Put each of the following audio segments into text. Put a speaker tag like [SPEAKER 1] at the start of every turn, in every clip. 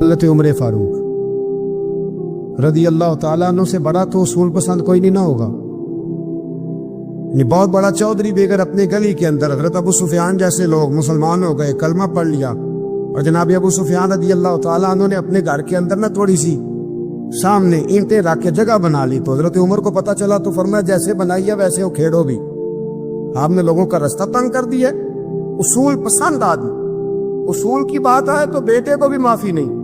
[SPEAKER 1] حضرت عمر فاروق رضی اللہ تعالیٰ عنہ سے بڑا تو اصول پسند کوئی نہیں نہ ہوگا. بہت بڑا چودھری بھی اگر اپنے گلی کے اندر حضرت ابو سفیان جیسے لوگ مسلمان ہو گئے، کلمہ پڑھ لیا، اور جناب ابو سفیان رضی اللہ تعالیٰ عنہ نے اپنے گھر کے اندر نہ تھوڑی سی سامنے اینٹیں رکھ کے جگہ بنا لی، تو حضرت عمر کو پتہ چلا تو فرمایا جیسے بنائی ہے ویسے وہ کھیڑو بھی. آپ نے لوگوں کا رستہ تنگ کر دیا. اصول پسند آدمی، اصول کی بات آئے تو بیٹے کو بھی معافی نہیں،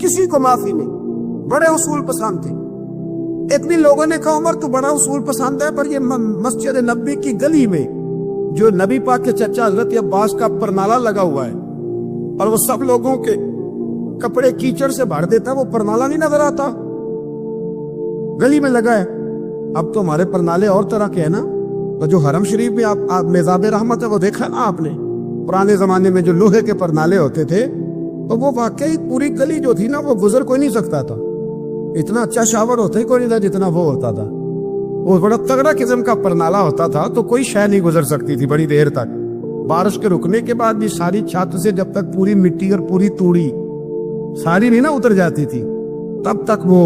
[SPEAKER 1] کسی کو معافی نہیں، بڑے اصول پسند تھے. اتنی لوگوں نے کہا عمر تو بڑا اصول پسند ہے، پر یہ مسجد نبی کی گلی میں جو نبی پاک کے چچا حضرت عباس کا پرنالہ لگا ہوا ہے اور وہ سب لوگوں کے کپڑے کیچڑ سے بھر دیتا، وہ پرنالہ نہیں نظر آتا؟ گلی میں لگا ہے. اب تو ہمارے پرنالے اور طرح کے ہیں نا. تو جو حرم شریف میں آپ میزاب رحمت ہے وہ دیکھا نا آپ نے، پرانے زمانے میں جو لوہے کے پرنالے ہوتے تھے، تو وہ واقعی پوری گلی جو تھی نا وہ گزر کوئی نہیں سکتا تھا. اتنا اچھا شاور ہوتا ہی کوئی نہیں تھا جتنا وہ ہوتا تھا. وہ بڑا تگڑا قسم کا پرنالہ ہوتا تھا، تو کوئی شے نہیں گزر سکتی تھی بڑی دیر تک. بارش کے رکنے کے بعد بھی ساری چھت سے جب تک پوری مٹی اور پوری توڑی ساری نہیں نا اتر جاتی تھی تب تک وہ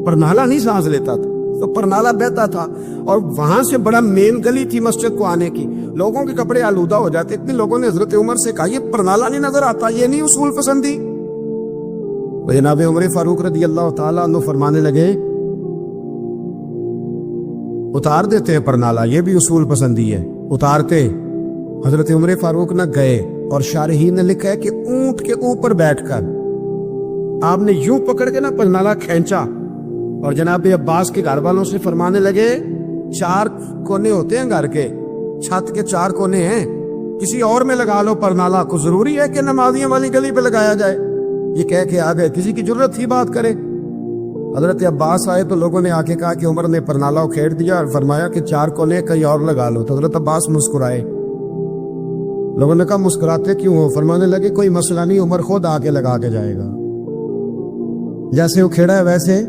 [SPEAKER 1] پرنالہ نہیں سانس لیتا تھا. تو پرنالہ بہتا تھا، اور وہاں سے بڑا مین گلی تھی مسجد کو آنے کی. لوگوں کے کپڑے آلودہ ہو جاتے. اتنے لوگوں نے حضرت عمر سے کہا یہ پرنالہ نہیں نظر آتا، یہ نہیں اصول پسندی. جناب عمر فاروق رضی اللہ تعالیٰ عنہ فرمانے لگے اتار دیتے ہیں پرنالہ، یہ بھی اصول پسندی ہے. اتارتے. حضرت عمر فاروق نہ گئے، اور شارحین نے لکھا ہے کہ اونٹ کے اوپر بیٹھ کر آپ نے یوں پکڑ کے نا پرنالہ کھینچا، اور جناب عباس کے گھر والوں سے فرمانے لگے 4 کونے ہوتے ہیں گھر کے، چھت کے 4 کونے ہیں، کسی اور میں لگا لو پرنالہ، کو ضروری ہے کہ نمازیوں والی گلی پہ لگایا جائے؟ یہ کہہ کے آ گئے. کسی کی ضرورت تھی بات کرے؟ حضرت عباس آئے تو لوگوں نے آ کے کہا کہ عمر نے پرنالہ کھیڑ دیا اور فرمایا کہ 4 کونے کہیں اور لگا لو. تو حضرت عباس مسکرائے. لوگوں نے کہا مسکراتے کیوں ہو؟ فرمانے لگے کوئی مسئلہ نہیں، عمر خود آ کے لگا کے جائے گا. جیسے وہ کھیڑا ہے ویسے.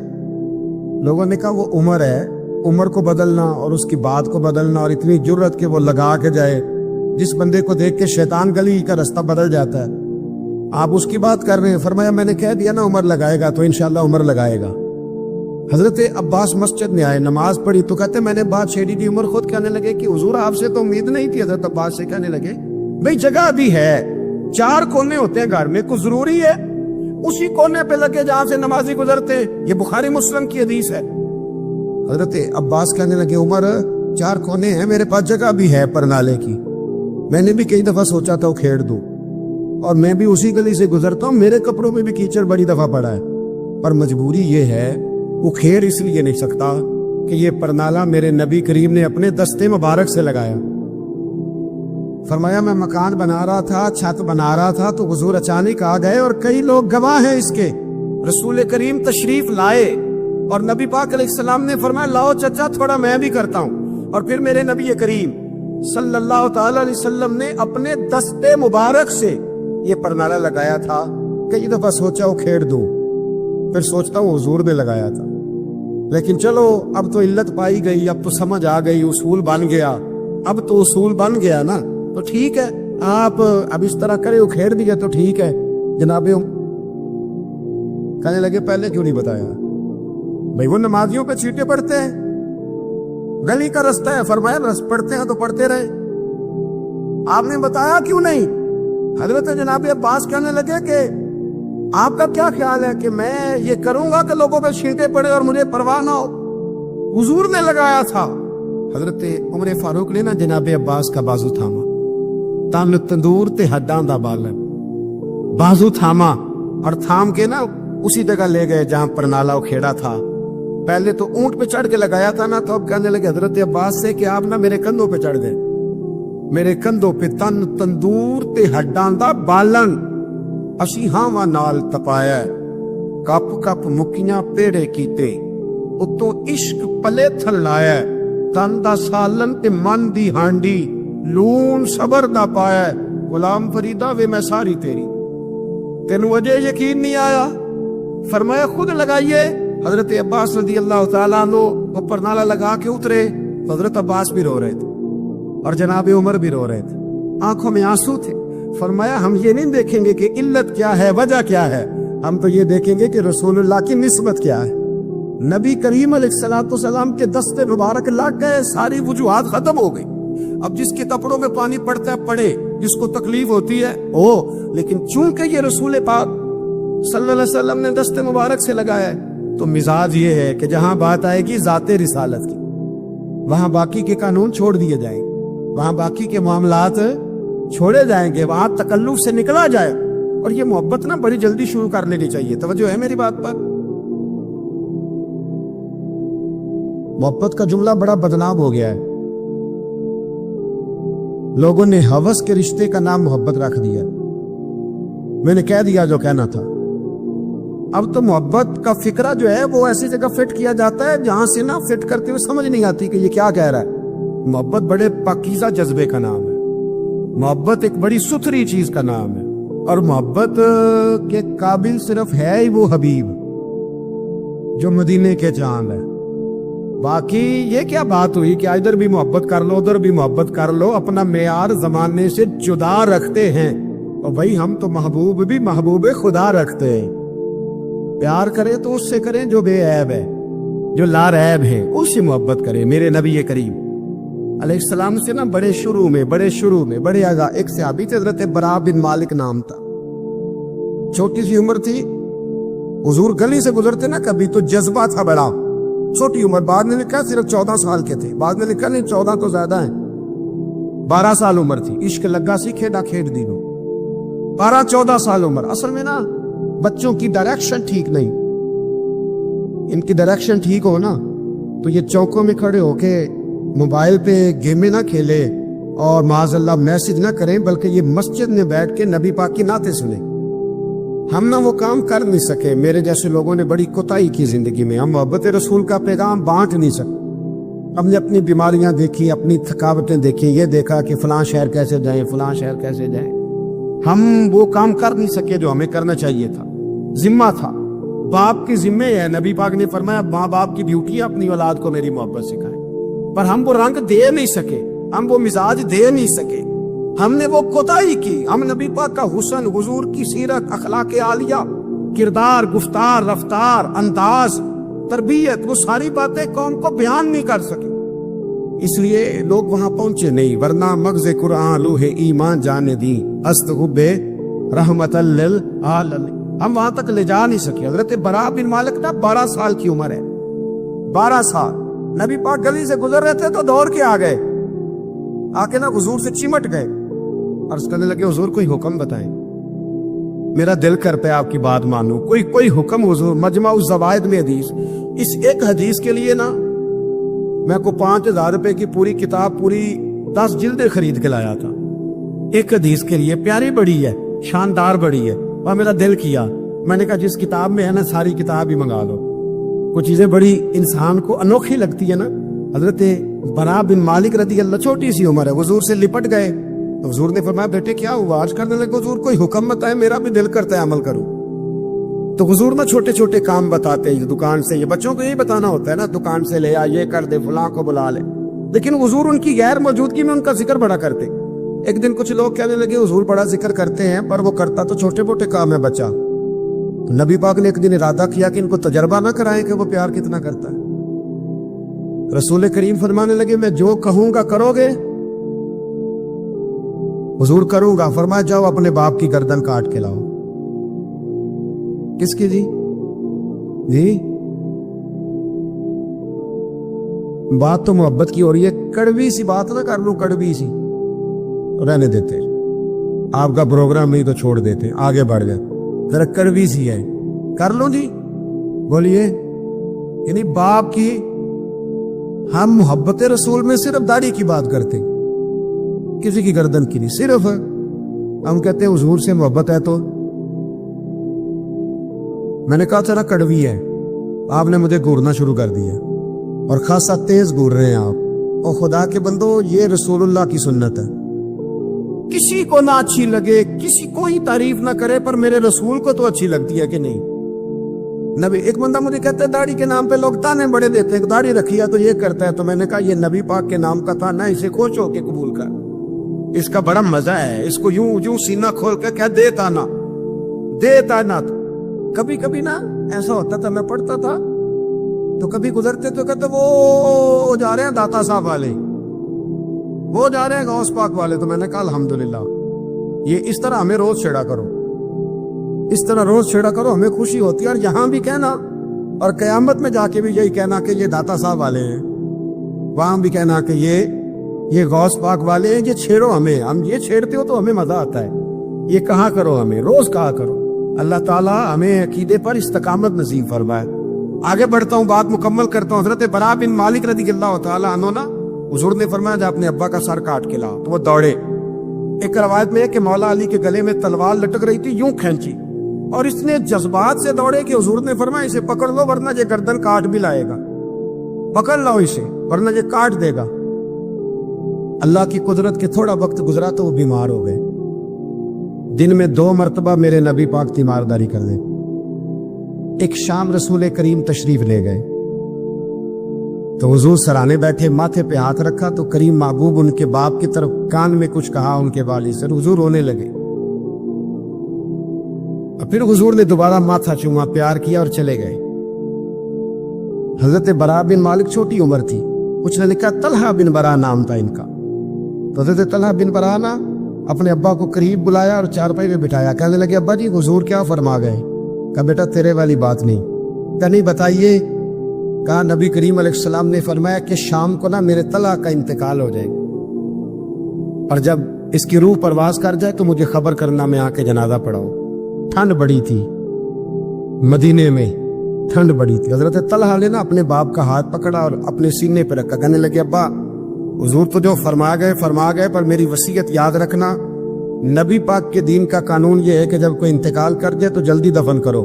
[SPEAKER 1] لوگوں نے کہا وہ عمر ہے، عمر کو بدلنا اور اس کی بات کو بدلنا، اور اتنی جرت کہ وہ لگا کے جائے. جس بندے کو دیکھ کے شیطان گلی کا رستہ بدل جاتا ہے، آپ اس کی بات کر رہے ہیں. فرمایا میں نے کہہ دیا نا عمر لگائے گا، تو انشاءاللہ عمر لگائے گا. حضرت عباس مسجد میں آئے، نماز پڑھی تو کہتے میں نے بات چھیڑی تھی. عمر خود کہنے لگے کہ حضور آپ سے تو امید نہیں تھی. حضرت عباس سے کہنے لگے بھئی جگہ بھی ہے، 4 کونے ہوتے ہیں گھر میں، کوئی ضروری ہے اسی کونے پہ لگے جہاں سے نمازی گزرتے ہیں؟ یہ بخاری مسلم کی حدیث ہے. حضرت عباس کہنے لگے عمر 4 کونے ہیں، میرے پاس جگہ بھی ہے پرنالے کی، میں نے بھی کئی دفعہ سوچا تھا وہ کھیڑ دوں، اور میں بھی اسی گلی سے گزرتا ہوں، میرے کپڑوں میں بھی کیچڑ بڑی دفعہ پڑا ہے، پر مجبوری یہ ہے وہ کھیڑ اس لیے نہیں سکتا کہ یہ پرنالہ میرے نبی کریم نے اپنے دستے مبارک سے لگایا. فرمایا میں مکان بنا رہا تھا، چھت بنا رہا تھا، تو حضور اچانک آ گئے، اور کئی لوگ گواہ ہیں اس کے. رسول کریم تشریف لائے اور نبی پاک علیہ السلام نے فرمایا لاؤ چچا تھوڑا میں بھی کرتا ہوں، اور پھر میرے نبی کریم صلی اللہ تعالی علیہ وسلم نے اپنے دستے مبارک سے یہ پرنالہ لگایا تھا. کئی دفعہ سوچا وہ کھیڑ دوں، پھر سوچتا ہوں حضور نے لگایا تھا. لیکن چلو اب تو علت پائی گئی، اب تو سمجھ آ گئی، اصول بن گیا. اب تو اصول بن گیا نا، تو ٹھیک ہے آپ اب اس طرح کرے، وہ کھیڑ دیا تو ٹھیک ہے. جناب کہنے لگے پہلے کیوں نہیں بتایا؟ بھئی وہ نمازیوں پہ چیٹے پڑتے ہیں، گلی کا رستہ ہے. فرمایا پڑھتے ہیں تو پڑھتے رہے، آپ نے بتایا کیوں نہیں؟ حضرت جناب عباس کہنے لگے کہ آپ کا کیا خیال ہے کہ میں یہ کروں گا کہ لوگوں پہ چھینٹے پڑے اور مجھے پرواہ نہ ہو؟ حضور نے لگایا تھا. حضرت عمر فاروق نے نا جناب عباس کا بازو تھاما، تن تندور تے ہڈاں دا بالن، بازو تھاما اور تھام کے نا اسی جگہ لے گئے جہاں پرنالہ کھیڑا تھا. پہلے تو اونٹ پہ چڑھ کے لگایا تھا نا، تو اب کہنے لگے حضرت عباس سے کہ آپ نا میرے کندھوں پہ چڑھ گئے، میرے کندھوں پہ تن تندور تے ہڈاں دا بالن، اسی ہاواں نال تپایا، کپ کپ مکیاں پیڑے کیتے، اتوں عشق پلے تھل لایا، تن دا سالن تے من دی ہانڈی، لون صبر دا پایا، غلام فریدہ وے میں ساری تیری. تینوں وجہ یقین نہیں آیا؟ فرمایا خود لگائیے. حضرت عباس رضی اللہ تعالیٰ عنہ وہ پرنالہ لگا کے اترے، تو حضرت عباس بھی رو رہے تھے اور جناب عمر بھی رو رہے تھے، آنکھوں میں آنسو تھے. فرمایا ہم یہ نہیں دیکھیں گے کہ علت کیا ہے، وجہ کیا ہے، ہم تو یہ دیکھیں گے کہ رسول اللہ کی نسبت کیا ہے. نبی کریم علیہ السلام کے دستے مبارک لگ گئے, ساری وجوہات ختم ہو گئی. اب جس کے کپڑوں میں پانی پڑتا ہے پڑے, جس کو تکلیف ہوتی ہے لیکن چونکہ یہ رسول پاک صلی اللہ علیہ وسلم نے دستے مبارک سے لگایا ہے, تو مزاج یہ ہے کہ جہاں بات آئے گی ذات رسالت کی, وہاں باقی کے قانون چھوڑ دیے جائیں گے, وہاں باقی کے معاملات چھوڑے جائیں گے, وہاں تکلف سے نکلا جائے. اور یہ محبت نا بڑی جلدی شروع کر لینی چاہیے. توجہ ہے میری بات پر؟ محبت کا جملہ بڑا بدنام ہو گیا ہے. لوگوں نے ہوس کے رشتے کا نام محبت رکھ دیا. میں نے کہہ دیا جو کہنا تھا. اب تو محبت کا فکرہ جو ہے وہ ایسی جگہ فٹ کیا جاتا ہے جہاں سے نا فٹ کرتے ہوئے سمجھ نہیں آتی کہ یہ کیا کہہ رہا ہے. محبت بڑے پاکیزہ جذبے کا نام ہے. محبت ایک بڑی ستھری چیز کا نام ہے. اور محبت کے قابل صرف ہے ہی وہ حبیب جو مدینے کے چاند ہے. باقی یہ کیا بات ہوئی کہ ادھر بھی محبت کر لو ادھر بھی محبت کر لو, اپنا معیار زمانے سے جدا رکھتے ہیں. اور بھائی ہم تو محبوب بھی محبوب خدا رکھتے ہیں. پیار کریں تو اس سے کریں جو بے عیب ہے, جو لا ریب ہے, اس سے محبت کریں. میرے نبی کریم علیہ السلام سے نا بڑے شروع میں بڑے آگا ایک صحابی تھے, حضرت برا بن مالک نام تھا. چھوٹی سی عمر تھی, حضور گلی سے گزرتے نا کبھی تو جذبہ تھا بڑا. چھوٹی عمر, بعد میں لکھا صرف 14 سال کے تھے, بعد میں لکھا نہیں 14 تو زیادہ ہیں, 12 سال عمر تھی. عشق لگا سی کھیڈا کھیڈ دینو. 12-14 سال عمر. اصل میں نا بچوں کی ڈائریکشن ٹھیک نہیں. ان کی ڈائریکشن ٹھیک ہو نا تو یہ چوکوں میں کھڑے ہو کے موبائل پہ گیمیں نہ کھیلے اور معاذ اللہ میسج نہ کریں, بلکہ یہ مسجد میں بیٹھ کے نبی پاک کی نعتیں سنیں. ہم نہ وہ کام کر نہیں سکے. میرے جیسے لوگوں نے بڑی کوتاہی کی زندگی میں. ہم محبت رسول کا پیغام بانٹ نہیں سکتے. ہم نے اپنی بیماریاں دیکھی, اپنی تھکاوٹیں دیکھی, یہ دیکھا کہ فلاں شہر کیسے جائیں, فلاں شہر کیسے جائیں. ہم وہ کام کر نہیں سکے جو ہمیں کرنا چاہیے تھا. ذمہ تھا, باپ کی ذمہ ہے. نبی پاک نے فرمایا ماں باپ کی ڈیوٹی ہے اپنی اولاد کو میری محبت سکھائیں. پر ہم وہ رنگ دے نہیں سکے, ہم وہ مزاج دے نہیں سکے, ہم نے وہ کوتاہی کی. ہم نبی پاک کا حسن, حضور کی سیرت, اخلاق عالیہ, کردار, گفتار, رفتار, انداز, تربیت, وہ ساری باتیں قوم کو بیان نہیں کر سکے. اس لیے لوگ وہاں پہنچے نہیں, ورنہ مغز قرآن لوح ایمان جانے دی است حب رحمت للعالمین. ہم وہاں تک لے جا نہیں سکے. حضرت برا بن مالک نا 12 سال کی عمر ہے, 12 سال. نبی پاک گلی سے گزر رہے تھے تو دوڑ کے آ گئے, آ کے نا حضور سے چمٹ گئے. عرض کرنے لگے حضور کوئی حکم بتائیں, میرا دل کرتا ہے آپ کی بات مانوں, کوئی حکم حضور. مجمع الزوائد میں حدیث, اس ایک حدیث کے لیے نا میں کو 5,000 روپے کی پوری کتاب, پوری 10 جلدیں خرید کے لایا تھا. ایک حدیث کے لیے. پیاری بڑی ہے, شاندار بڑی ہے. اور میرا دل کیا, میں نے کہا جس کتاب میں ہے نا ساری کتاب ہی منگا لو. کچھ چیزیں بڑی انسان کو انوکھی لگتی ہے نا. حضرت برا بن مالک رضی اللہ, چھوٹی سی عمر ہے, حضور سے لپٹ گئے. تو حضور نے فرمایا بیٹے کیا ہوا؟ عرض کرنے لگے حضور کوئی حکم بتائے, میرا بھی دل کرتا ہے عمل کروں. تو حضور نا چھوٹے چھوٹے کام بتاتے ہیں. دکان سے, یہ بچوں کو یہی بتانا ہوتا ہے نا, دکان سے لے آ, یہ کر دے, فلاں کو بلا لے. لیکن حضور ان کی غیر موجودگی میں ان کا ذکر بڑا کرتے. ایک دن کچھ لوگ کہنے لگے حضور بڑا ذکر کرتے ہیں, پر وہ کرتا تو چھوٹے موٹے کام ہے بچہ. تو نبی پاک نے ایک دن ارادہ کیا کہ ان کو تجربہ نہ کرائیں کہ وہ پیار کتنا کرتا ہے. رسول کریم فرمانے لگے میں جو کہوں گا کرو گے؟ حضور کروں گا. فرمایا جاؤ اپنے باپ کی گردن کاٹ کے لاؤ. کس کی جی؟ بات تو محبت کی ہو رہی ہے, کڑوی سی بات نہ کر لوں, کڑوی سی رہنے دیتے. آپ کا پروگرام نہیں تو چھوڑ دیتے, آگے بڑھ جائے. ذرا کڑوی سی ہے, کر لوں جی, بولیے. یعنی باپ کی, ہم محبت رسول میں صرف داڑھی کی بات کرتے, کسی کی گردن کی نہیں. صرف ہم کہتے ہیں حضور سے محبت ہے تو میں نے کہا تھا کڑوی ہے, آپ نے مجھے گورنا شروع کر دیا اور خاصا تیز گور رہے ہیں آپ. اور خدا کے بندو یہ رسول اللہ کی سنت ہے. کسی کو نہ اچھی لگے, کسی کوئی تعریف نہ کرے, پر میرے رسول کو تو اچھی لگتی ہے کہ نہیں. نبی, ایک بندہ مجھے کہتا ہے داڑھی کے نام پہ لوگ تانے بڑے دیتے ہیں, داڑھی رکھی ہے تو یہ کرتا ہے. تو میں نے کہا یہ نبی پاک کے نام کا تانا, اسے خوش ہو کے قبول کر, اس کا بڑا مزہ ہے. اس کو یوں سینہ کھول کے کہہ دے تانا, دے تانا. کبھی کبھی نا ایسا ہوتا تھا، میں پڑھتا تھا تو کبھی گزرتے تو کہتے وہ جا رہے ہیں داتا صاحب والے، وہ جا رہے ہیں غوث پاک والے. تو میں نے کہا الحمدللہ، یہ اس طرح ہمیں روز چھیڑا کرو، اس طرح روز چھیڑا کرو، ہمیں خوشی ہوتی ہے. اور یہاں بھی کہنا اور قیامت میں جا کے بھی یہی کہنا کہ یہ داتا صاحب والے ہیں، وہاں بھی کہنا کہ یہ غوث پاک والے ہیں. یہ چھیڑو ہمیں، ہم یہ چھیڑتے ہو تو ہمیں مزہ آتا ہے. یہ کہا کرو، ہمیں روز کہا کرو. اللہ تعالیٰ ہمیں عقیدے پر استقامت نصیب فرمائے. آگے بڑھتا ہوں، بات مکمل کرتا ہوں. حضرت برا بن مالک رضی اللہ تعالیٰ عنہ نا، حضور نے فرمایا جب اپنے ابا کا سر کاٹ کے لا تو وہ دوڑے. ایک روایت میں ہے کہ مولا علی کے گلے میں تلوار لٹک رہی تھی، یوں کھینچی اور اس نے جذبات سے دوڑے کہ حضور نے فرمایا اسے پکڑ لو ورنہ یہ گردن کاٹ بھی لائے گا، پکڑ لو اسے ورنہ یہ کاٹ دے گا. اللہ کی قدرت کے تھوڑا وقت گزرا تو وہ بیمار ہو گئے. دن میں 2 مرتبہ میرے نبی پاک تیمارداری کر دے. ایک شام رسول کریم تشریف لے گئے تو حضور سرانے بیٹھے، ماتھے پہ ہاتھ رکھا تو کریم محبوب ان کے باپ کی طرف کان میں کچھ کہا ان کے والد سے، حضور رونے لگے. اور پھر حضور نے دوبارہ ماتھا چوما، پیار کیا اور چلے گئے. حضرت برا بن مالک چھوٹی عمر تھی، کچھ نے لکھا طلحہ بن برا نام تھا ان کا. تو حضرت طلحہ بن برا نا اپنے ابا کو قریب بلایا اور چارپائی پہ بٹھایا. کہنے لگے ابا جی حضور کیا فرما گئے؟ کہا بیٹا تیرے والی بات نہیں. کہا نہیں بتائیے. کہا نبی کریم علیہ السلام نے فرمایا کہ شام کو نا میرے طلحہ کا انتقال ہو جائے اور جب اس کی روح پرواز کر جائے تو مجھے خبر کرنا، میں آ کے جنازہ پڑھاؤں. ٹھنڈ بڑی تھی، مدینے میں ٹھنڈ بڑی تھی. حضرت طلحہ نے نا اپنے باپ کا ہاتھ پکڑا اور اپنے سینے پہ رکھا. کہنے لگے ابا حضور تو جو فرما گئے پر میری وصیت یاد رکھنا. نبی پاک کے دین کا قانون یہ ہے کہ جب کوئی انتقال کر جائے تو جلدی دفن کرو.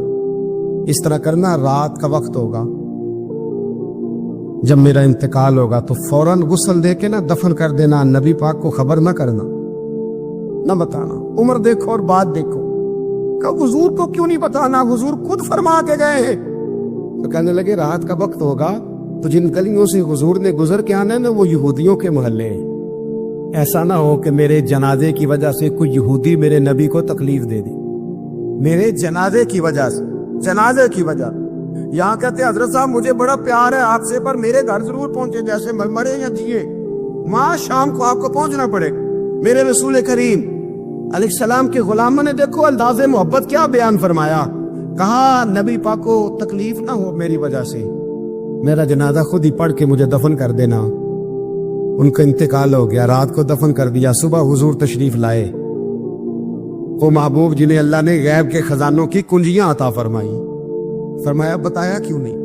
[SPEAKER 1] اس طرح کرنا، رات کا وقت ہوگا جب میرا انتقال ہوگا تو فوراً غسل دے کے نا دفن کر دینا، نبی پاک کو خبر نہ کرنا، نہ بتانا. عمر دیکھو اور بات دیکھو. کہ حضور کو کیوں نہیں بتانا؟ حضور خود فرما کے گئے ہیں. تو کہنے لگے رات کا وقت ہوگا تو جن گلیوں سے حضور نے گزر کے آنا ہے نا وہ یہودیوں کے محلے ہیں. ایسا نہ ہو کہ میرے جنازے کی وجہ سے کوئی یہودی میرے نبی کو تکلیف دے دی. میرے جنازے کی وجہ سے، جنازے کی وجہ. یہاں کہتے ہیں حضرت صاحب مجھے بڑا پیار ہے آپ سے پر میرے گھر ضرور پہنچے، جیسے مرے یا جیے وہاں شام کو آپ کو پہنچنا پڑے. میرے رسول کریم علیہ السلام کے غلاموں نے دیکھو انداز محبت کیا بیان فرمایا. کہا نبی پاک کو تکلیف نہ ہو میری وجہ سے، میرا جنازہ خود ہی پڑھ کے مجھے دفن کر دینا. ان کا انتقال ہو گیا، رات کو دفن کر دیا. صبح حضور تشریف لائے، وہ محبوب جنہیں اللہ نے غیب کے خزانوں کی کنجیاں عطا فرمائی. فرمایا بتایا کیوں نہیں؟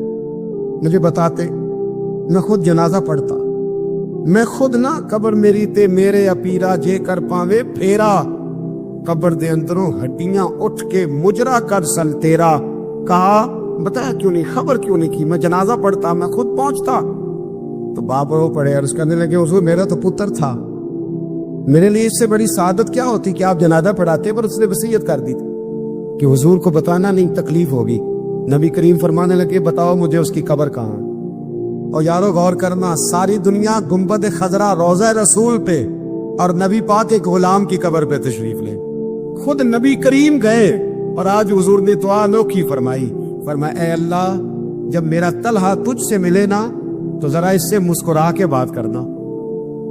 [SPEAKER 1] مجھے بتاتے، میں خود جنازہ پڑھتا. میں خود نہ قبر میری تے میرے اپیرا جے کر پاوے پھیرا، قبر دے اندروں ہڈیاں اٹھ کے مجرا کر سل تیرا. کہا بتایا کیوں نہیں، خبر کیوں نہیں کی؟ میں جنازہ پڑھتا، میں خود پہنچتا. تو باپ رو پڑے عرض کرنے لگے حضور میرا تو پتر تھا، میرے لیے اس سے بڑی سعادت کیا ہوتی کہ آپ جنازہ پڑھاتے. پر اس نے وصیت کر دی تھی کہ حضور کو بتانا نہیں، تکلیف ہوگی. نبی کریم فرمانے لگے بتاؤ مجھے اس کی قبر کہاں. اور یارو غور کرنا، ساری دنیا گنبد خضرا روضہ رسول پہ اور نبی پاک ایک غلام کی قبر پہ تشریف لے. خود نبی کریم گئے اور آج حضور نے دعا انوکھی فرمائی. فرمایا اے اللہ جب میرا طلحہ تجھ سے ملے نا تو ذرا اس سے مسکرا کے بات کرنا،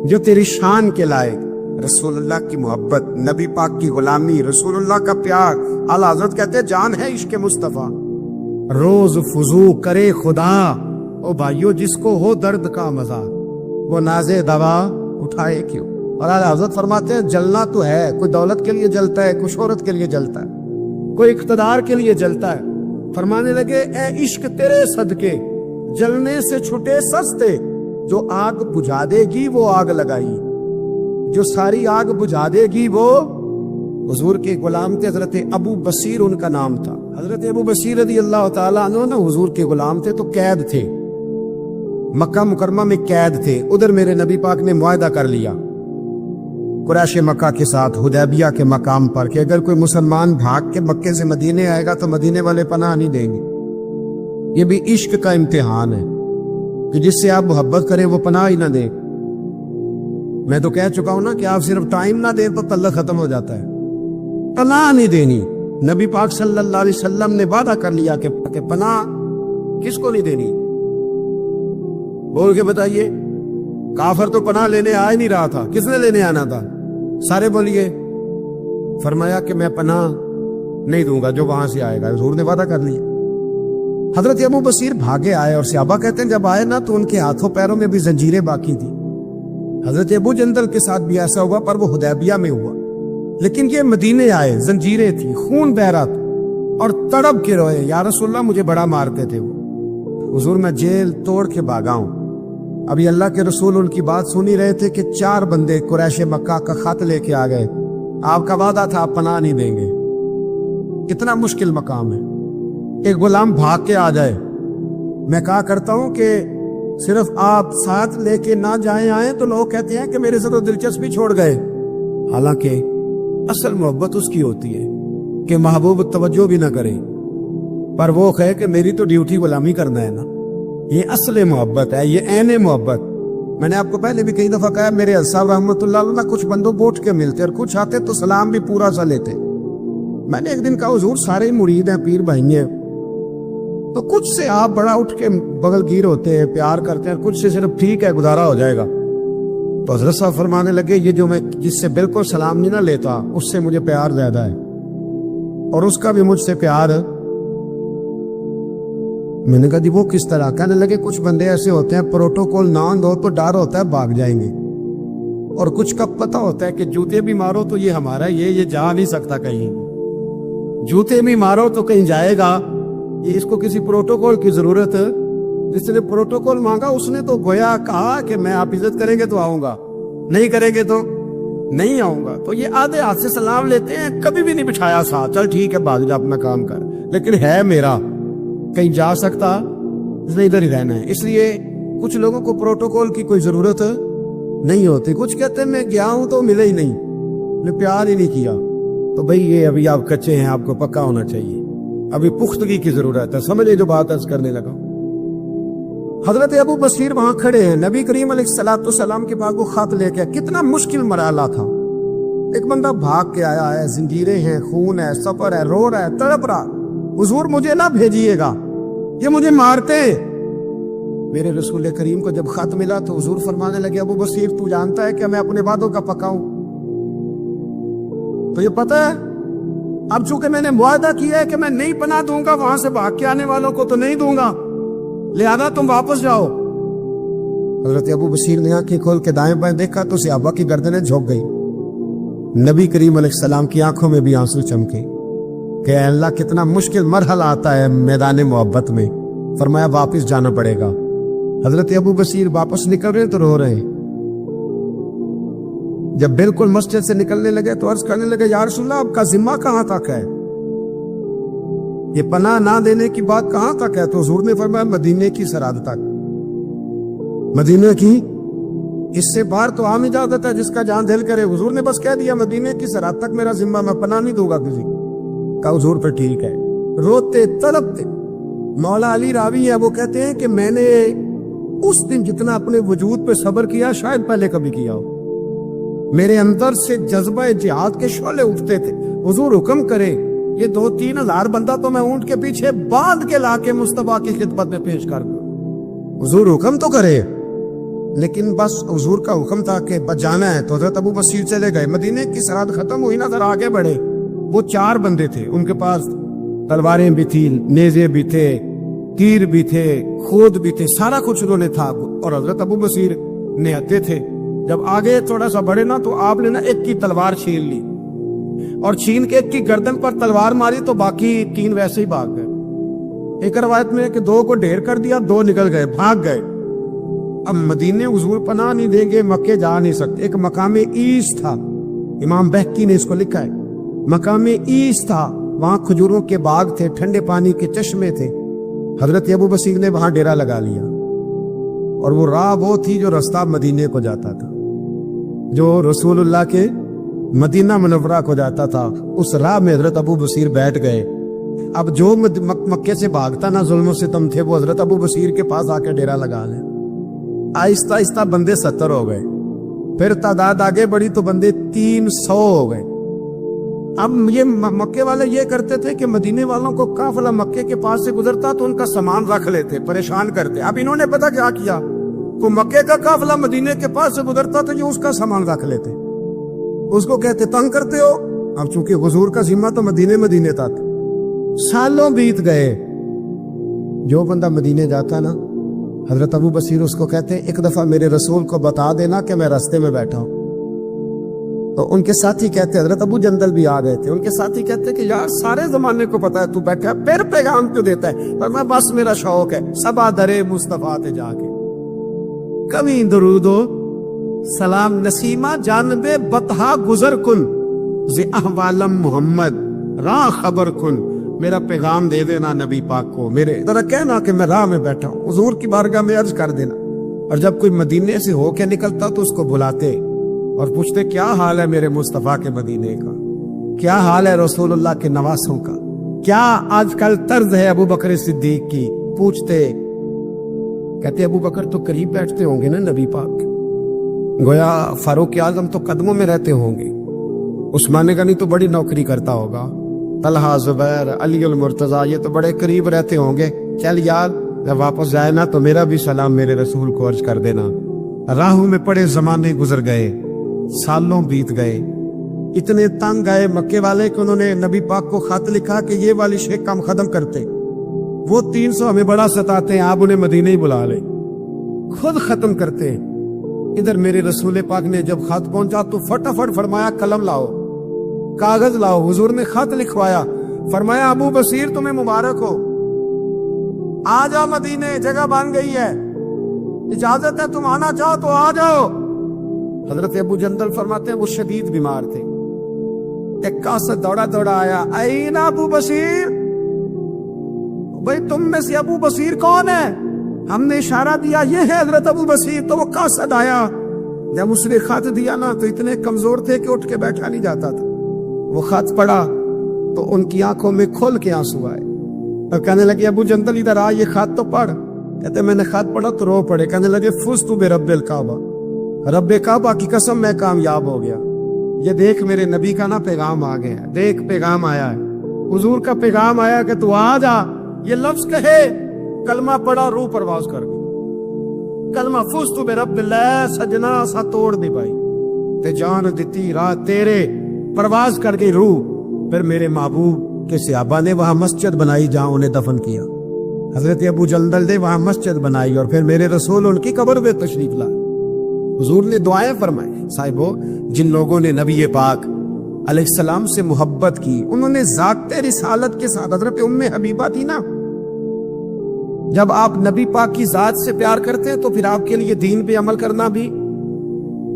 [SPEAKER 1] جو تیری شان کے لائق. رسول اللہ کی محبت، نبی پاک کی غلامی، رسول اللہ کا پیار. اعلیٰ حضرت کہتے جان ہے عشق مصطفیٰ، روز فضو کرے خدا. او بھائیو جس کو ہو درد کا مزہ وہ نازے دوا اٹھائے کیوں. اور اعلیٰ حضرت فرماتے ہیں جلنا تو ہے، کوئی دولت کے لیے جلتا ہے، کوئی شہرت کے لیے جلتا ہے، کوئی اقتدار کے لیے جلتا ہے. فرمانے لگے اے عشق تیرے صدقے جلنے سے چھٹے سستے، جو آگ بجھا دے گی وہ آگ لگائی، جو ساری آگ بجھا دے گی وہ. حضور کے غلام تھے حضرت ابو بصیر ان کا نام تھا. حضرت ابو بصیر رضی اللہ تعالیٰ عنہ نا حضور کے غلام تھے تو قید تھے، مکہ مکرمہ میں قید تھے. ادھر میرے نبی پاک نے معاہدہ کر لیا قریش مکہ کے ساتھ حدیبیہ کے مقام پر کہ اگر کوئی مسلمان بھاگ کے مکے سے مدینے آئے گا تو مدینے والے پناہ نہیں دیں گے. یہ بھی عشق کا امتحان ہے کہ جس سے آپ محبت کریں وہ پناہ ہی نہ دیں. میں تو کہہ چکا ہوں نا کہ آپ صرف ٹائم نہ دیں تو تعلق ختم ہو جاتا ہے. پناہ نہیں دینی، نبی پاک صلی اللہ علیہ وسلم نے وعدہ کر لیا کہ پناہ کس کو نہیں دینی؟ بول کے بتائیے، کافر تو پناہ لینے آ ہی نہیں رہا تھا، کس نے لینے آنا تھا؟ سارے بولیے۔ فرمایا کہ میں پناہ نہیں دوں گا جو وہاں سے آئے گا، حضور نے وعدہ کر لیا۔ حضرت ابو بصیر بھاگے آئے، اور صحابہ کہتے ہیں جب آئے نا تو ان کے ہاتھوں پیروں میں بھی زنجیریں باقی تھی۔ حضرت ابو جندل کے ساتھ بھی ایسا ہوا، پر وہ حدیبیہ میں ہوا، لیکن یہ مدینے آئے، زنجیریں تھی، خون بہ رہا تھا، اور تڑپ کے روئے، یا رسول اللہ مجھے بڑا مارتے تھے وہ، حضور میں جیل توڑ کے بھاگا ہوں۔ ابھی اللہ کے رسول ان کی بات سن ہی رہے تھے کہ 4 بندے قریش مکہ کا خط لے کے آ گئے، آپ کا وعدہ تھا آپ پناہ نہیں دیں گے۔ کتنا مشکل مقام ہے، ایک غلام بھاگ کے آ جائے۔ میں کہا کرتا ہوں کہ صرف آپ ساتھ لے کے نہ جائیں آئیں تو لوگ کہتے ہیں کہ میرے سے تو دلچسپی چھوڑ گئے، حالانکہ اصل محبت اس کی ہوتی ہے کہ محبوب توجہ بھی نہ کرے، پر وہ کہے کہ میری تو ڈیوٹی غلامی کرنا ہے نا۔ یہ اصل محبت ہے، یہ عین محبت۔ میں نے آپ کو پہلے بھی کئی دفعہ کہا، میرے صاحب رحمۃ اللہ علیہ کچھ بندوں بوٹ کے ملتے اور کچھ آتے تو سلام بھی پورا سا لیتے۔ میں نے ایک دن کہا حضور سارے مرید ہیں، پیر بھائی ہیں، تو کچھ سے آپ بڑا اٹھ کے بغل گیر ہوتے ہیں، پیار کرتے ہیں، کچھ سے صرف ٹھیک ہے گزارا ہو جائے گا۔ تو حضرت صاحب فرمانے لگے یہ جو میں جس سے بالکل سلام نہیں نہ لیتا اس سے مجھے پیار زیادہ ہے، اور اس کا بھی مجھ سے پیار۔ میں نے کہا جی وہ کس طرح؟ کہنے لگے کچھ بندے ایسے ہوتے ہیں پروٹوکول نہ دو تو ڈر ہوتا ہے بھاگ جائیں گے، اور کچھ کا پتہ ہوتا ہے کہ جوتے بھی مارو تو یہ ہمارا یہ جا نہیں سکتا کہیں، جوتے بھی مارو تو کہیں جائے گا، یہ اس کو کسی پروٹوکول کی ضرورت۔ جس نے پروٹوکول مانگا اس نے تو گویا کہا کہ میں آپ عزت کریں گے تو آؤں گا، نہیں کریں گے تو نہیں آؤں گا۔ تو یہ آدھے ہاتھ سے سلام لیتے ہیں، کبھی بھی نہیں بٹھایا ساتھ، چل ٹھیک ہے بھاگ جا اپنا کام کر، لیکن ہے میرا، کہیں جا سکتا اس نے ادھر ہی رہنا ہے۔ اس لیے کچھ لوگوں کو پروٹوکول کی کوئی ضرورت نہیں ہوتی۔ کچھ کہتے ہیں میں گیا ہوں تو ملے ہی نہیں، نے پیار ہی نہیں کیا۔ تو بھئی یہ ابھی آپ کچے ہیں، آپ کو پکا ہونا چاہیے، ابھی پختگی کی ضرورت ہے۔ سمجھے جو بات عرض کرنے لگا۔ حضرت ابو بصیر وہاں کھڑے ہیں، نبی کریم علیہ السلام کے پاس وہ خط لے کے، کتنا مشکل مرحلہ تھا۔ ایک بندہ بھاگ کے آیا ہے، زنجیریں ہیں، خون ہے، سفر ہے، رو رہا ہے، تڑپ رہا، حضور مجھے نہ بھیجیے گا، یہ مجھے مارتے۔ میرے رسول کریم کو جب خط ملا تو حضور فرمانے لگے ابو بصیر تو جانتا ہے کہ میں اپنے وعدوں کا پکا ہوں، تو یہ پتہ ہے اب چونکہ میں نے معاہدہ کیا ہے کہ میں نہیں پناہ دوں گا وہاں سے بھاگ کے آنے والوں کو، تو نہیں دوں گا، لہذا تم واپس جاؤ۔ حضرت ابو بصیر نے آنکھیں کھول کے دائیں بائیں دیکھا تو صحابہ کی گردنیں جھک گئی۔ نبی کریم علیہ السلام کی آنکھوں میں بھی آنسو چمکے کہ اے اللہ کتنا مشکل مرحلہ آتا ہے میدان محبت میں۔ فرمایا واپس جانا پڑے گا۔ حضرت ابو بصیر واپس نکل رہے تو رو رہے ہیں۔ جب بالکل مسجد سے نکلنے لگے تو عرض کرنے لگے یا رسول اللہ آپ کا ذمہ کہاں تک ہے، یہ پناہ نہ دینے کی بات کہاں تک ہے؟ تو حضور نے فرمایا مدینے کی سرحد تک، مدینے کی، اس سے باہر تو عام اجازت ہے جس کا جہاں دل کرے۔ حضور نے بس کہہ دیا مدینے کی سرحد تک میرا ذمہ، میں پناہ نہیں دوں گا کسی کا۔ حضور پہ ٹھیک ہے، روتے تڑپتے۔ مولا علی راوی ہے، وہ کہتے ہیں کہ میں نے اس دن جتنا اپنے وجود پہ صبر کیا شاید پہلے کبھی کیا ہو۔ میرے اندر سے جذبہ جہاد کے شعلے اٹھتے تھے۔ حضور حکم کرے یہ 2-3 ہزار بندہ تو میں اونٹ کے پیچھے باندھ کے لا کے مصطفیٰ کی خدمت میں پیش کر دوں، حضور حکم تو کرے۔ لیکن بس حضور کا حکم تھا کہ بس جانا ہے، تو حضرت ابو بصیر چلے گئے۔ مدینے کی سرحد ختم ہوئی نا، ذرا آگے بڑھے، وہ 4 بندے تھے، ان کے پاس تلواریں بھی تھی، نیزے بھی تھے، تیر بھی تھے، خود بھی تھے، سارا کچھ انہوں نے تھا، اور حضرت ابو بصیر نہتے تھے۔ جب آگے تھوڑا سا بڑھے نا تو آپ نے نا ایک کی تلوار چھین لی، اور چھین کے ایک کی گردن پر تلوار ماری تو باقی 3 ویسے ہی بھاگ گئے۔ ایک روایت میں کہ 2 کو ڈھیر کر دیا، 2 نکل گئے، بھاگ گئے۔ اب مدینے حضور پناہ نہیں دیں گے، مکے جا نہیں سکتے۔ ایک مقام ایس تھا، امام بہقی نے اس کو لکھا ہے، مقام ایس تھا، وہاں کھجوروں کے باغ تھے، ٹھنڈے پانی کے چشمے تھے۔ حضرت ابو بصیر نے وہاں ڈیرا لگا لیا، اور وہ راہ وہ تھی جو رستہ مدینے کو جاتا تھا، جو رسول اللہ کے مدینہ منورہ کو جاتا تھا، اس راہ میں حضرت ابو بصیر بیٹھ گئے۔ اب جو مکے سے بھاگتا نہ ظلم و ستم تھے، وہ حضرت ابو بصیر کے پاس آ کے ڈیرا لگا لیں۔ آہستہ آہستہ بندے 70 ہو گئے، پھر تعداد آگے بڑھی تو بندے 300 ہو گئے۔ اب یہ مکے والے یہ کرتے تھے کہ مدینے والوں کو قافلہ مکے کے پاس سے گزرتا تو ان کا سامان رکھ لیتے، پریشان کرتے۔ اب انہوں نے پتا کیا کیا، کو مکے کا قافلہ مدینے کے پاس سے گزرتا تو یہ اس کا سامان رکھ لیتے، اس کو کہتے تنگ کرتے ہو۔ اب چونکہ حضور کا ذمہ تو مدینے تک، سالوں بیت گئے۔ جو بندہ مدینے جاتا نا، حضرت ابو بصیر اس کو کہتے ایک دفعہ میرے رسول کو بتا دینا کہ میں راستے میں بیٹھا ہوں۔ تو ان کے ساتھی کہتے، حضرت ابو جندل بھی آ گئے تھے، ان کے ساتھی کہتے کہ یار سارے زمانے کو پتا ہے تو بیٹھا ہے، پھر پیغام کیوں دیتا ہے؟ پر میں بس میرا شوق ہے، سبا درے مصطفیٰ تے جا کے کبھی درود و سلام نسیمہ جانب بطحا گزر کن ز احوالم محمد راہ خبر کن، میرا پیغام دے دینا نبی پاک کو، میرے ذرا کہنا کہ میں راہ میں بیٹھا ہوں، حضور کی بارگاہ میں عرض کر دینا۔ اور جب کوئی مدینے سے ہو کے نکلتا تو اس کو بلاتے اور پوچھتے کیا حال ہے میرے مصطفیٰ کے مدینے کا، کیا حال ہے رسول اللہ کے نواسوں کا، کیا آج کل طرز ہے ابو بکر صدیق کی؟ پوچھتے، کہتے ابو بکر تو قریب بیٹھتے ہوں گے نا نبی پاک، گویا فاروق اعظم تو قدموں میں رہتے ہوں گے، عثمان غنی تو بڑی نوکری کرتا ہوگا، طلحہ زبیر علی المرتضیٰ یہ تو بڑے قریب رہتے ہوں گے، چل یار جب واپس جائے نا تو میرا بھی سلام میرے رسول کو عرض کر دینا۔ راہوں میں پڑے زمانے گزر گئے، سالوں بیت گئے، اتنے تنگ آئے مکے والے کہ انہوں نے نبی پاک کو خط لکھا کہ یہ والی شے کام ختم کرتے، وہ 300 ہمیں بڑا ستاتے ہیں، آپ انہیں مدینے ہی بلا لیں، خود ختم کرتے۔ ادھر میرے رسول پاک نے جب خط پہنچا تو فٹافٹ فرمایا قلم لاؤ، کاغذ لاؤ۔ حضور نے خط لکھوایا، فرمایا ابو بصیر تمہیں مبارک ہو، آ جاؤ مدینے، جگہ بن گئی ہے، اجازت ہے، تم آنا چاہو تو آ جاؤ۔ حضرت ابو جندل فرماتے ہیں وہ شدید بیمار تھے، ایک قاصد دوڑا آیا، این ابو بصیر، بھئی تم میں سے ابو بصیر کون ہے؟ ہم نے اشارہ دیا یہ ہے حضرت ابو بصیر، تو وہ قاصد آیا، جب اس نے خط دیا نا تو اتنے کمزور تھے کہ اٹھ کے بیٹھا نہیں جاتا تھا، وہ خط پڑھا تو ان کی آنکھوں میں کھل کے آنسو آئے اور کہنے لگے ابو جندل ادھر آ، یہ خط تو پڑھ۔ کہتے میں نے خط پڑھا تو رو پڑے، کہنے لگے فزت برب الکعبہ، رب کعبہ کی قسم میں کامیاب ہو گیا، یہ دیکھ میرے نبی کا نا پیغام آ گیا، دیکھ پیغام آیا ہے، حضور کا پیغام آیا کہ تو آ جا۔ یہ لفظ کہے، کلمہ پڑھا، روح پرواز کر گئی، کلمہ فزت برب اللہ، سجنا سا توڑ دی بھائی تے جان دیتی رات تیرے، پرواز کر گئی روح۔ پھر میرے محبوب کے صحابہ نے وہاں مسجد بنائی جہاں انہیں دفن کیا، حضرت ابو جندل نے وہاں مسجد بنائی، اور پھر میرے رسول ان کی قبر پہ تشریف لائے۔ حضور نے دعائیں فرمائی۔ صاحبو، جن لوگوں نے نبی پاک علیہ السلام سے محبت کی، انہوں نے ذات رسالت کے ساتھ، حضرت ام حبیبہ تھی نا، جب آپ نبی پاک کی ذات سے پیار کرتے ہیں تو پھر آپ کے لیے دین پہ عمل کرنا بھی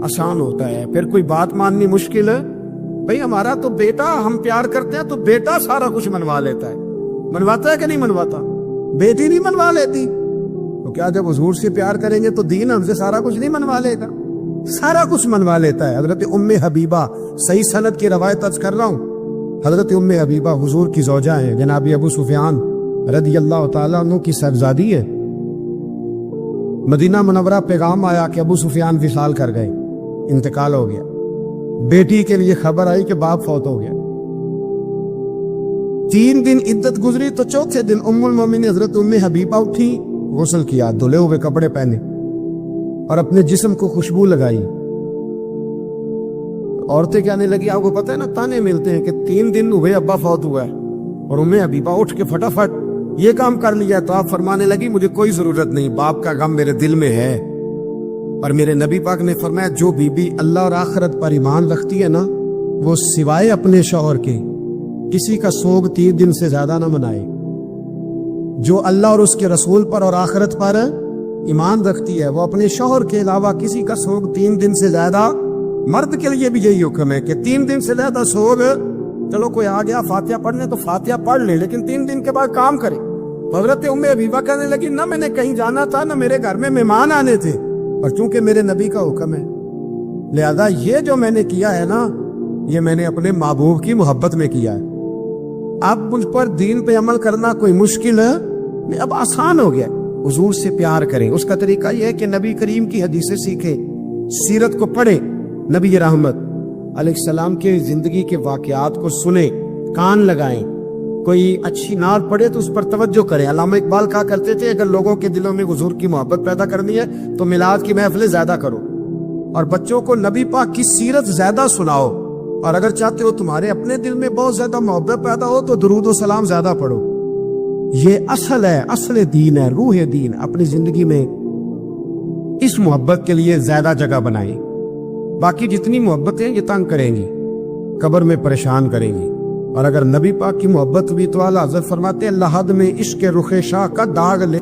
[SPEAKER 1] آسان ہوتا ہے، پھر کوئی بات ماننی مشکل ہے۔ بھئی ہمارا تو بیٹا، ہم پیار کرتے ہیں تو بیٹا سارا کچھ منوا لیتا ہے، منواتا ہے کہ نہیں منواتا؟ بیٹی نہیں منوا لیتی، تو کیا جب حضور سے پیار کریں گے تو دین ہم سے سارا کچھ نہیں منوا لے گا؟ سارا کچھ منوا لیتا ہے۔ حضرت ام حبیبہ، صحیح سند کی روایت عرض کر رہا ہوں، حضرت ام حبیبہ حضور کی زوجہ ہیں، جناب ابو سفیان رضی اللہ تعالیٰ عنہ کی صاحبزادی ہے۔ مدینہ منورہ پیغام آیا کہ ابو سفیان وصال کر گئے، انتقال ہو گیا، بیٹی کے لیے خبر آئی کہ باپ فوت ہو گیا۔ 3 دن عدت گزری تو چوتھے دن ام المومنین حضرت ام حبیبہ اٹھی، غسل کیا، دھلے ہوئے کپڑے پہنے اور اپنے جسم کو خوشبو لگائی۔ عورتیں کہنے لگی، آپ کو پتہ ہے نا تانے ملتے ہیں کہ 3 دن ہوئے ابا فوت ہوا ہے، اور ام حبیبہ اٹھ کے فٹافٹ یہ کام کر لیا۔ تو آپ فرمانے لگی مجھے کوئی ضرورت نہیں، باپ کا غم میرے دل میں ہے۔ اور میرے نبی پاک نے فرمایا جو بی بی اللہ اور آخرت پر ایمان رکھتی ہے نا، وہ سوائے اپنے شوہر کے کسی کا سوگ 3 دن سے زیادہ نہ منائے۔ جو اللہ اور اس کے رسول پر اور آخرت پر ایمان رکھتی ہے وہ اپنے شوہر کے علاوہ کسی کا سوگ 3 دن سے زیادہ، مرد کے لیے بھی یہی حکم ہے کہ 3 دن سے زیادہ سوگ، چلو کوئی آ گیا فاتحہ پڑھنے تو فاتحہ پڑھ لے، لیکن 3 دن کے بعد کام کرے۔ حضرت ام حبیبہ کہنے لگی نہ میں نے کہیں جانا تھا، نہ میرے گھر میں مہمان آنے تھے، اور چونکہ میرے نبی کا حکم ہے لہذا یہ جو میں نے کیا ہے نا، یہ میں نے اپنے محبوب کی محبت میں کیا ہے۔ اب مجھ پر دین پہ عمل کرنا کوئی مشکل ہے نہیں، اب آسان ہو گیا۔ حضور سے پیار کریں، اس کا طریقہ یہ ہے کہ نبی کریم کی حدیثیں سیکھیں، سیرت کو پڑھیں، نبی رحمت علیہ السلام کے زندگی کے واقعات کو سنیں، کان لگائیں، کوئی اچھی نعت پڑھے تو اس پر توجہ کریں۔ علامہ اقبال کہا کرتے تھے اگر لوگوں کے دلوں میں حضور کی محبت پیدا کرنی ہے تو میلاد کی محفلیں زیادہ کرو، اور بچوں کو نبی پاک کی سیرت زیادہ سناؤ، اور اگر چاہتے ہو تمہارے اپنے دل میں بہت زیادہ محبت پیدا ہو تو درود و سلام زیادہ پڑھو۔ یہ اصل ہے، اصل دین ہے، روح دین۔ اپنی زندگی میں اس محبت کے لیے زیادہ جگہ بنائیں۔ باقی جتنی محبتیں یہ تنگ کریں گی، قبر میں پریشان کریں گی، اور اگر نبی پاک کی محبت بھی تو اعلیٰ حضرت فرماتے ہیں لحد میں عشق رخ شاہ کا داغ لے۔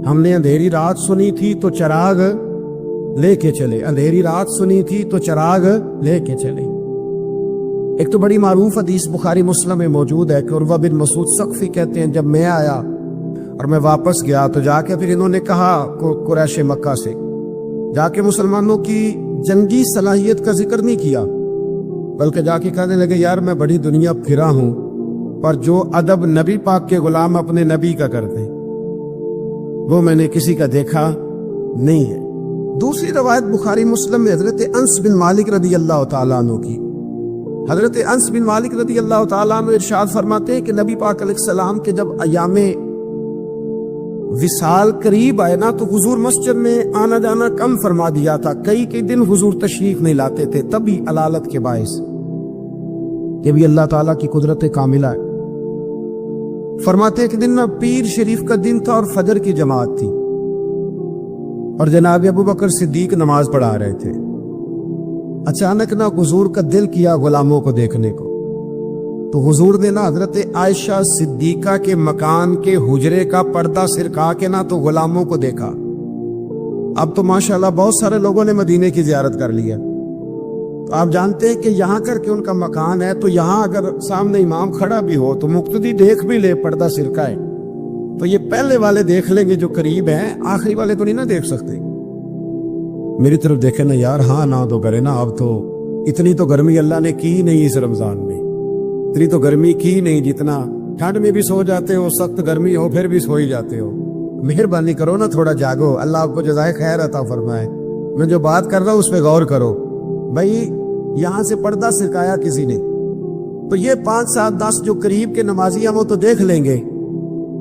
[SPEAKER 1] ہم نے اندھیری رات سنی تھی تو چراغ لے کے چلے، اندھیری رات سنی تھی تو چراغ لے کے چلے۔ ایک تو بڑی معروف حدیث بخاری مسلم میں موجود ہے کہ عروہ بن مسعود ثقفی کہتے ہیں جب میں آیا اور میں واپس گیا تو جا کے پھر انہوں نے کہا قریش مکہ سے، جا کے مسلمانوں کی جنگی صلاحیت کا ذکر نہیں کیا، بلکہ جا کے کہنے لگے یار میں بڑی دنیا پھرا ہوں، پر جو ادب نبی پاک کے غلام اپنے نبی کا کرتے وہ میں نے کسی کا دیکھا نہیں ہے۔ دوسری روایت بخاری مسلم میں حضرت انس بن مالک رضی اللہ تعالیٰ عنہ کی، حضرت انس بن مالک رضی اللہ تعالیٰ عنہ ارشاد فرماتے ہیں کہ نبی پاک علیہ السلام کے جب ایام وصال قریب آئے نا تو حضور مسجد میں آنا جانا کم فرما دیا تھا، کئی دن حضور تشریف نہیں لاتے تھے، تبھی علالت کے باعث کہ بھی اللہ تعالیٰ کی قدرت کاملہ ہے۔ فرماتے ہیں کہ دن پیر شریف کا دن تھا اور فجر کی جماعت تھی، اور جناب ابو بکر صدیق نماز پڑھا رہے تھے۔ اچانک نہ حضور کا دل کیا غلاموں کو دیکھنے کو، تو حضور نے نہ حضرت عائشہ صدیقہ کے مکان کے حجرے کا پردہ سرکا کے نہ تو غلاموں کو دیکھا۔ اب تو ماشاءاللہ بہت سارے لوگوں نے مدینے کی زیارت کر لی ہے، تو آپ جانتے ہیں کہ یہاں کر کے ان کا مکان ہے، تو یہاں اگر سامنے امام کھڑا بھی ہو تو مقتدی دیکھ بھی لے پردہ سرکائے، تو یہ پہلے والے دیکھ لیں گے جو قریب ہیں، آخری والے تو نہیں نہ دیکھ سکتے۔ میری طرف دیکھیں نا یار، ہاں نہ تو کرے نا، اب تو اتنی تو گرمی اللہ نے کی نہیں اس رمضان میں، اتنی تو گرمی کی نہیں، جتنا ٹھنڈ میں بھی سو جاتے ہو، سخت گرمی ہو پھر بھی سو ہی جاتے ہو۔ مہربانی کرو نا، تھوڑا جاگو، اللہ آپ کو جزائے خیر عطا فرمائے۔ میں جو بات کر رہا ہوں اس پہ غور کرو بھائی، یہاں سے پردہ سرکایا کسی نے، تو یہ 5 7 10 جو قریب کے نمازی ہیں وہ تو دیکھ لیں گے،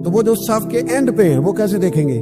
[SPEAKER 1] تو وہ جو صف کے اینڈ پہ ہیں وہ کیسے دیکھیں گے؟